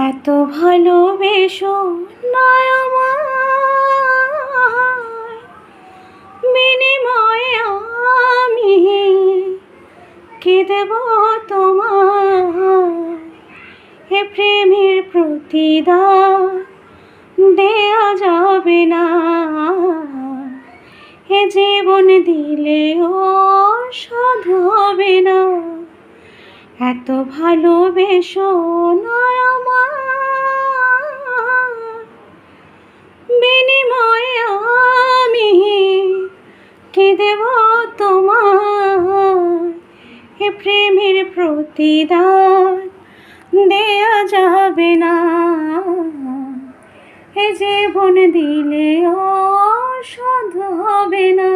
এত ভালোবেসো নয় আমায়, বিনিময়ে আমি কি দেব তোমায়? এ প্রেমের প্রতিদান দেয়া যাবে না, এ জীবন দিলেও শোধ হবে না। এত ভালোবেসো নয় আমায়, বিনিময়ে আমি কি দেব তোমায়? এ প্রেমের প্রতিদান দেয়া যাবে না, এ জীবন দিলেও শোধ হবে না।